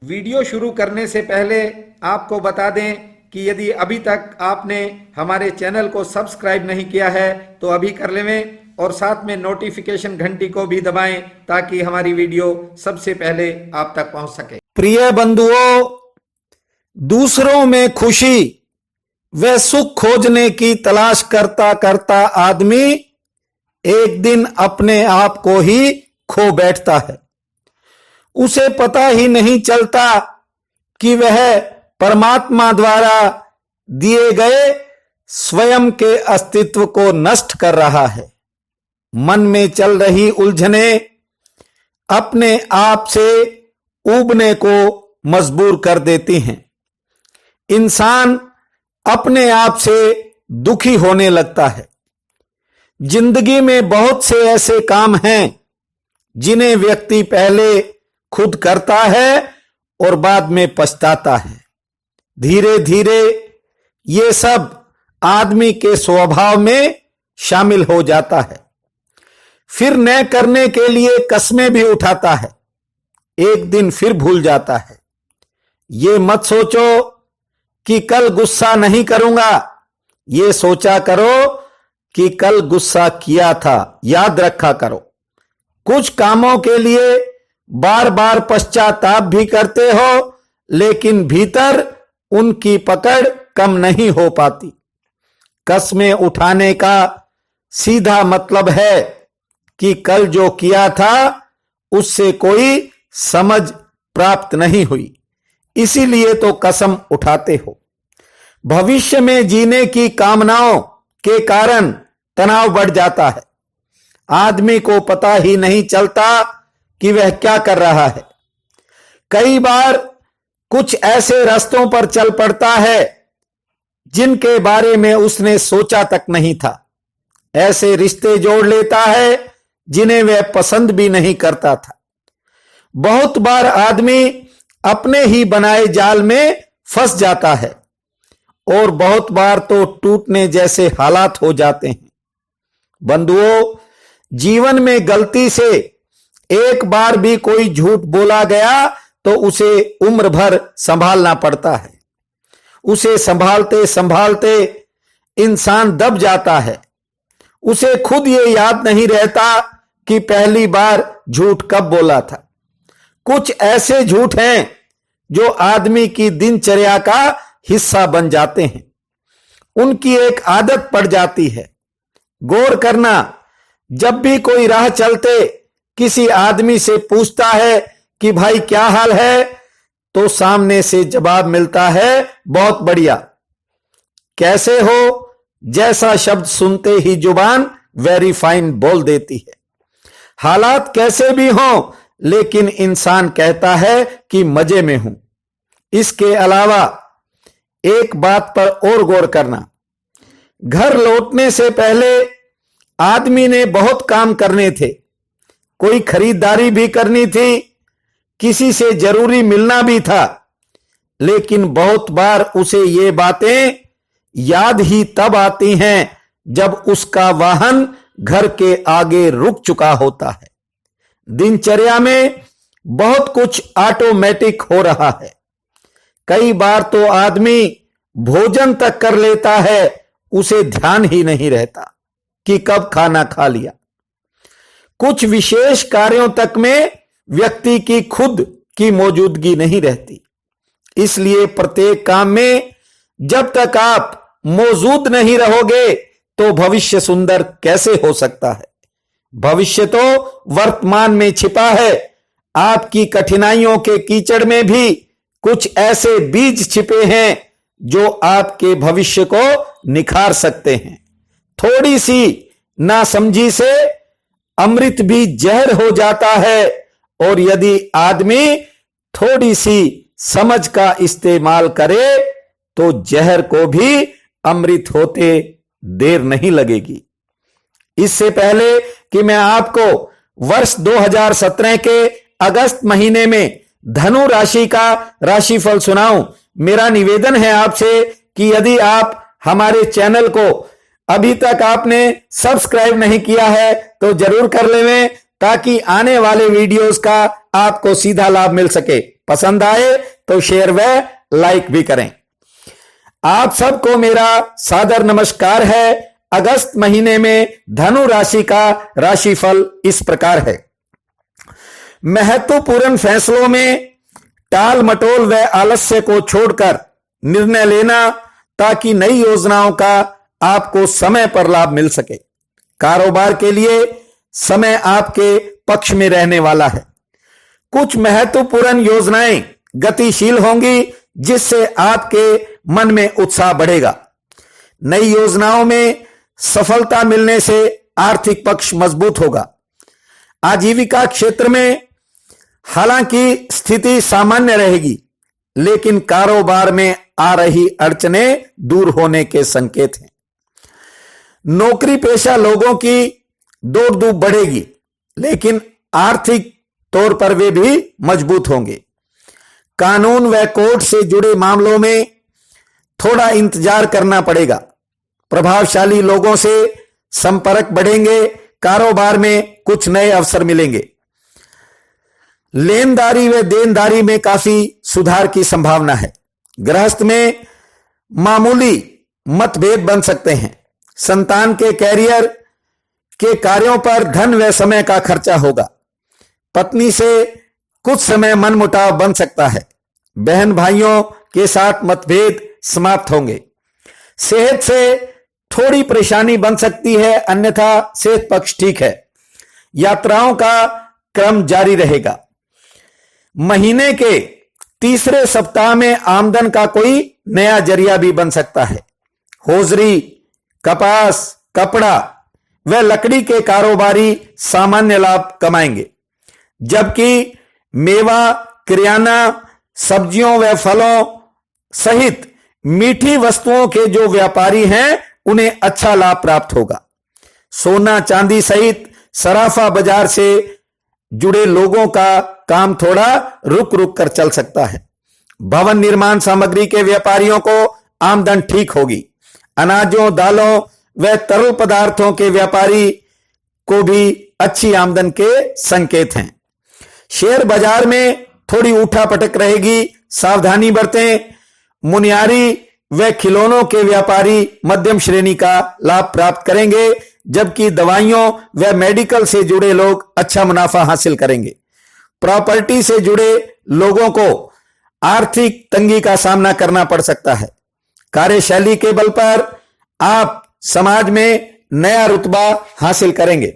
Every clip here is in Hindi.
वीडियो शुरू करने से पहले आपको बता दें कि यदि अभी तक आपने हमारे चैनल को सब्सक्राइब नहीं किया है तो अभी कर लें और साथ में नोटिफिकेशन घंटी को भी दबाएं ताकि हमारी वीडियो सबसे पहले आप तक पहुंच सके। प्रिय बंधुओं, दूसरों में खुशी व सुख खोजने की तलाश करता करता आदमी एक दिन अपने आप को ही खो बैठता है। उसे पता ही नहीं चलता कि वह परमात्मा द्वारा दिए गए स्वयं के अस्तित्व को नष्ट कर रहा है। मन में चल रही उलझने अपने आप से ऊबने को मजबूर कर देती हैं। इंसान अपने आप से दुखी होने लगता है। जिंदगी में बहुत से ऐसे काम हैं जिन्हें व्यक्ति पहले खुद करता है और बाद में पछताता है। धीरे धीरे ये सब आदमी के स्वभाव में शामिल हो जाता है। फिर न करने के लिए कस्में भी उठाता है, एक दिन फिर भूल जाता है। ये मत सोचो कि कल गुस्सा नहीं करूंगा, ये सोचा करो कि कल गुस्सा किया था। याद रखा करो, कुछ कामों के लिए बार बार पश्चाताप भी करते हो लेकिन भीतर उनकी पकड़ कम नहीं हो पाती। कस्में उठाने का सीधा मतलब है कि कल जो किया था उससे कोई समझ प्राप्त नहीं हुई, इसीलिए तो कसम उठाते हो। भविष्य में जीने की कामनाओं के कारण तनाव बढ़ जाता है। आदमी को पता ही नहीं चलता कि वह क्या कर रहा है। कई बार कुछ ऐसे रास्तों पर चल पड़ता है जिनके बारे में उसने सोचा तक नहीं था। ऐसे रिश्ते जोड़ लेता है जिन्हें वह पसंद भी नहीं करता था। बहुत बार आदमी अपने ही बनाए जाल में फंस जाता है और बहुत बार तो टूटने जैसे हालात हो जाते हैं। बंधुओं, जीवन में गलती से एक बार भी कोई झूठ बोला गया तो उसे उम्र भर संभालना पड़ता है। उसे संभालते संभालते इंसान दब जाता है। उसे खुद ये याद नहीं रहता कि पहली बार झूठ कब बोला था। कुछ ऐसे झूठ हैं जो आदमी की दिनचर्या का हिस्सा बन जाते हैं, उनकी एक आदत पड़ जाती है। गौर करना, जब भी कोई राह चलते किसी आदमी से पूछता है कि भाई क्या हाल है, तो सामने से जवाब मिलता है बहुत बढ़िया। कैसे हो जैसा शब्द सुनते ही जुबान वेरी फाइन बोल देती है। हालात कैसे भी हों लेकिन इंसान कहता है कि मजे में हूं। इसके अलावा एक बात पर और गौर करना, घर लौटने से पहले आदमी ने बहुत काम करने थे। कोई खरीदारी भी करनी थी, किसी से जरूरी मिलना भी था, लेकिन बहुत बार उसे ये बातें याद ही तब आती हैं जब उसका वाहन घर के आगे रुक चुका होता है। दिनचर्या में बहुत कुछ ऑटोमेटिक हो रहा है। कई बार तो आदमी भोजन तक कर लेता है, उसे ध्यान ही नहीं रहता कि कब खाना खा लिया। कुछ विशेष कार्यों तक में व्यक्ति की खुद की मौजूदगी नहीं रहती। इसलिए प्रत्येक काम में जब तक आप मौजूद नहीं रहोगे तो भविष्य सुंदर कैसे हो सकता है। भविष्य तो वर्तमान में छिपा है। आपकी कठिनाइयों के कीचड़ में भी कुछ ऐसे बीज छिपे हैं जो आपके भविष्य को निखार सकते हैं। थोड़ी सी नासमझी से अमृत भी जहर हो जाता है और यदि आदमी थोड़ी सी समझ का इस्तेमाल करे तो जहर को भी अमृत होते देर नहीं लगेगी। इससे पहले कि मैं आपको वर्ष 2017 के अगस्त महीने में धनु राशि का राशिफल सुनाऊं, मेरा निवेदन है आपसे कि यदि आप हमारे चैनल को अभी तक आपने सब्सक्राइब नहीं किया है तो जरूर कर लें ताकि आने वाले वीडियोस का आपको सीधा लाभ मिल सके। पसंद आए तो शेयर व लाइक भी करें। आप सबको मेरा सादर नमस्कार है। अगस्त महीने में धनु राशि का राशिफल इस प्रकार है। महत्वपूर्ण फैसलों में टाल मटोल व आलस्य को छोड़कर निर्णय लेना, ताकि नई योजनाओं का आपको समय पर लाभ मिल सके। कारोबार के लिए समय आपके पक्ष में रहने वाला है। कुछ महत्वपूर्ण योजनाएं गतिशील होंगी, जिससे आपके मन में उत्साह बढ़ेगा। नई योजनाओं में सफलता मिलने से आर्थिक पक्ष मजबूत होगा। आजीविका क्षेत्र में हालांकि स्थिति सामान्य रहेगी, लेकिन कारोबार में आ रही अड़चनें दूर होने के संकेत हैं। नौकरी पेशा लोगों की दौड़ धूप बढ़ेगी, लेकिन आर्थिक तौर पर वे भी मजबूत होंगे। कानून व कोर्ट से जुड़े मामलों में थोड़ा इंतजार करना पड़ेगा। प्रभावशाली लोगों से संपर्क बढ़ेंगे। कारोबार में कुछ नए अवसर मिलेंगे। लेनदारी व देनदारी में काफी सुधार की संभावना है। गृहस्थ में मामूली मतभेद बन सकते हैं। संतान के कैरियर के कार्यों पर धन व समय का खर्चा होगा। पत्नी से कुछ समय मनमुटाव बन सकता है। बहन भाइयों के साथ मतभेद समाप्त होंगे। सेहत से थोड़ी परेशानी बन सकती है, अन्यथा सेहत पक्ष ठीक है। यात्राओं का क्रम जारी रहेगा। महीने के तीसरे सप्ताह में आमदन का कोई नया जरिया भी बन सकता है। होजरी, कपास, कपड़ा व लकड़ी के कारोबारी सामान्य लाभ कमाएंगे, जबकि मेवा, किराना, सब्जियों व फलों सहित मीठी वस्तुओं के जो व्यापारी हैं उन्हें अच्छा लाभ प्राप्त होगा। सोना चांदी सहित सराफा बाजार से जुड़े लोगों का काम थोड़ा रुक रुक कर चल सकता है। भवन निर्माण सामग्री के व्यापारियों को आमदन ठीक होगी। अनाजों, दालों व तरल पदार्थों के व्यापारी को भी अच्छी आमदन के संकेत हैं। शेयर बाजार में थोड़ी उठापटक रहेगी, सावधानी बरतें। मुनियारी व खिलौनों के व्यापारी मध्यम श्रेणी का लाभ प्राप्त करेंगे, जबकि दवाइयों व मेडिकल से जुड़े लोग अच्छा मुनाफा हासिल करेंगे। प्रॉपर्टी से जुड़े लोगों को आर्थिक तंगी का सामना करना पड़ सकता है। कार्यशैली के बल पर आप समाज में नया रुतबा हासिल करेंगे।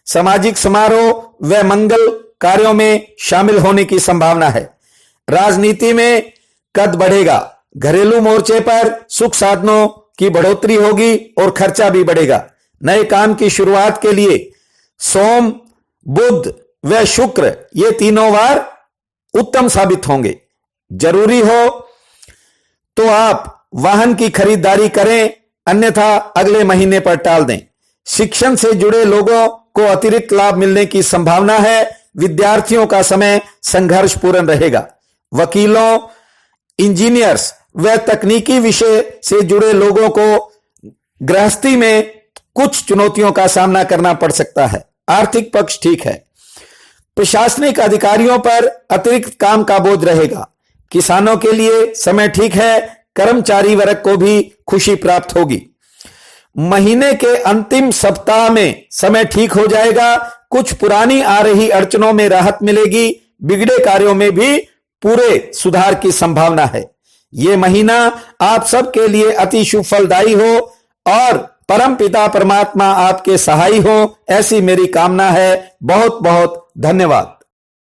सामाजिक समारोह व मंगल कार्यों में शामिल होने की संभावना है। राजनीति में कद बढ़ेगा। घरेलू मोर्चे पर सुख साधनों की बढ़ोतरी होगी और खर्चा भी बढ़ेगा। नए काम की शुरुआत के लिए सोम, बुध व शुक्र ये तीनों वार उत्तम साबित होंगे। जरूरी हो तो आप वाहन की खरीदारी करें, अन्यथा अगले महीने पर टाल दें। शिक्षण से जुड़े लोगों को अतिरिक्त लाभ मिलने की संभावना है। विद्यार्थियों का समय संघर्षपूर्ण रहेगा। वकीलों, इंजीनियर्स व तकनीकी विषय से जुड़े लोगों को गृहस्थी में कुछ चुनौतियों का सामना करना पड़ सकता है। आर्थिक पक्ष ठीक है। प्रशासनिक अधिकारियों पर अतिरिक्त काम का बोझ रहेगा। किसानों के लिए समय ठीक है। कर्मचारी वर्ग को भी खुशी प्राप्त होगी। महीने के अंतिम सप्ताह में समय ठीक हो जाएगा। कुछ पुरानी आ रही अड़चनों में राहत मिलेगी। बिगड़े कार्यों में भी पूरे सुधार की संभावना है। ये महीना आप सबके लिए अति शुभ फलदायी हो और परम पिता परमात्मा आपके सहाय हो, ऐसी मेरी कामना है। बहुत बहुत धन्यवाद।